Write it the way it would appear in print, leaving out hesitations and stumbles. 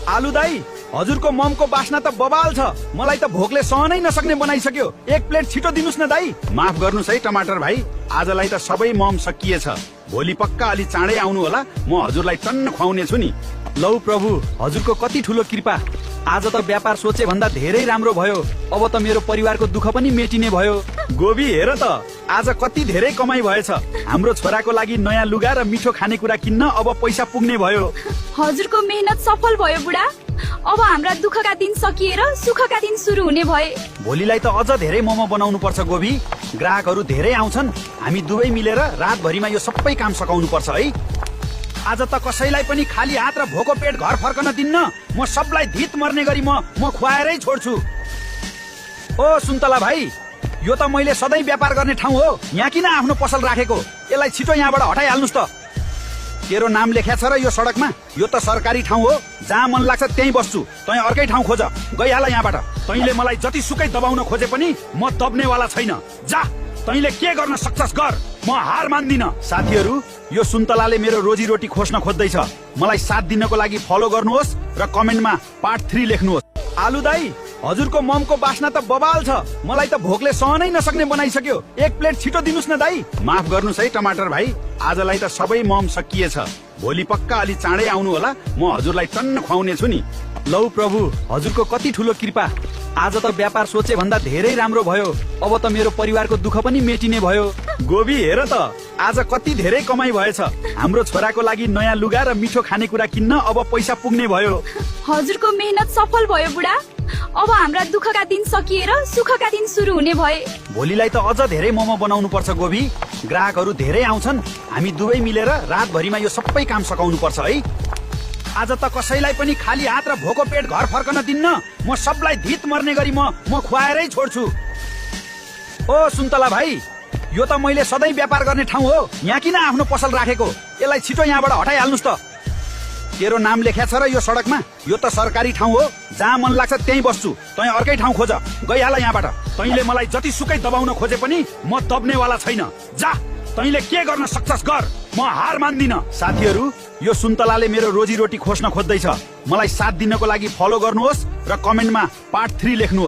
आलु दाई, हजुरको ममको बास्ना त बबाल छ। मलाई त भोकले सहनै नसक्ने बनाइसक्यो। एक प्लेट छिटो दिनुस् न दाई। माफ गर्नुस् है टमाटर भाइ, आजलाई त सबै मम सकिएछ। भोलि पक्का अलि चाँडै आउनु होला, म हजुरलाई टन्न खुवाउने छु नि। लौ प्रभु, हजुरको कति ठुलो कृपा। आज त व्यापार सोचे भन्दा धेरै राम्रो भयो। अब त मेरो परिवारको दुःख पनि मेटिने भयो। गोबी हेर त, आज कति धेरै कमाई भएछ। हाम्रो छोराको लागि नयाँ लुगा र मिठो खानेकुरा किन्न अब पैसा पुग्ने भयो। हजुरको मेहनत सफल भयो बुढा। अब हाम्रा दुःखका दिन सकिएर सुखका दिन सुरु हुने भए। भोलिलाई त अझ धेरै मोमो बनाउनु पर्छ गोबी। ग्राहकहरू धेरै आउँछन्। हामी दुवै मिलेर रातभरिमा यो सबै काम सकाउनु पर्छ है। आज त कसैलाई पनि खाली हात र भोको पेट घर फर्कन दिन्न। म सबलाई धित मर्ने गरी म खुवाएरै छोड्छु। ओ सुन्तला भाइ, यो त मैले सधैँ व्यापार गर्ने ठाउँ हो। यहाँ किन आफ्नो पसल राखेको? यसलाई छिटो यहाँबाट हटाइहाल्नुस् त। तेरो नाम लेख्या छ र यो सडकमा? यो त सरकारी ठाउँ हो। जहाँ मन लाग्छ त्यहीँ बस्छु। तँ अर्कै ठाउँ खोज। गइहाल यहाँबाट। तैँले मलाई जति सुकै दबाउन खोजे पनि म दब्नेवाला छैन। जा, तैँले के गर्न सक्छस् गर। म हार मान्दिन। साथीहरू, यो सुन्तलाले मेरो रोजीरोटी खोज्न खोज्दैछ। मलाई साथ दिनको लागि फलो गर्नुहोस् र कमेन्टमा पार्ट 3 लेख्नुहोस्। आलु दाई, हजुरको ममको बास्ना त बबाल छ। मलाई त भोकले सहनै नसक्ने बनाइसक्यो। एक प्लेट छिटो दिनुस् न दाई। माफ गर्नुस् है टमाटर भाइ, आजलाई त सबै मम सकिएछ। भोलि पक्का अलि चाँडै आउनु होला, म हजुरलाई टन्न खुवाउने छु नि। लौ प्रभु, हजुरको कति ठुलो कृपा। आज त व्यापार सोचे भन्दा धेरै राम्रो भयो। अब त मेरो परिवारको दुःख पनि मेटिने भयो। गोबी हेर त, आज कति धेरै कमाई भएछ। हाम्रो छोराको लागि नयाँ लुगा र मिठो खानेकुरा किन्न अब पैसा पुग्ने भयो। हजुरको मेहनत सफल भयो बुढा। अब हाम्रा दुःखका दिन सकिएर सुखका दिन सुरु हुने भए। भोलिलाई त अझ धेरै मोमो बनाउनु पर्छ गोबी। ग्राहकहरू धेरै आउँछन्। हामी दुवै मिलेर रातभरिमा यो सबै काम सकाउनु पर्छ है। आज त कसैलाई पनि खाली हात र भोको पेट घर फर्कन दिन्न। म सबलाई धित मर्ने गरी म खुवाएरै छोड्छु। ओ सुन्तला भाइ, यो त मैले सधैँ व्यापार गर्ने ठाउँ हो। यहाँ किन आफ्नो पसल राखेको? यसलाई छिटो यहाँबाट हटाइहाल्नुस् त। तेरो नाम लेख्या छ र यो सडकमा? यो त सरकारी ठाउँ हो। जहाँ मन लाग्छ त्यहीँ बस्छु। तँ अर्कै ठाउँ खोज। गइहाल यहाँबाट। तैँले मलाई जति सुकै दबाउन खोजे पनि म दब्नेवाला छैन। जा, तैँले के गर्न सक्छस् गर। म हार मान्दिन। साथीहरू, यो सुन्तलाले मेरो रोजीरोटी खोज्न खोज्दैछ। मलाई साथ दिनको लागि फलो गर्नुहोस् र कमेन्टमा पार्ट 3 लेख्नुहोस्।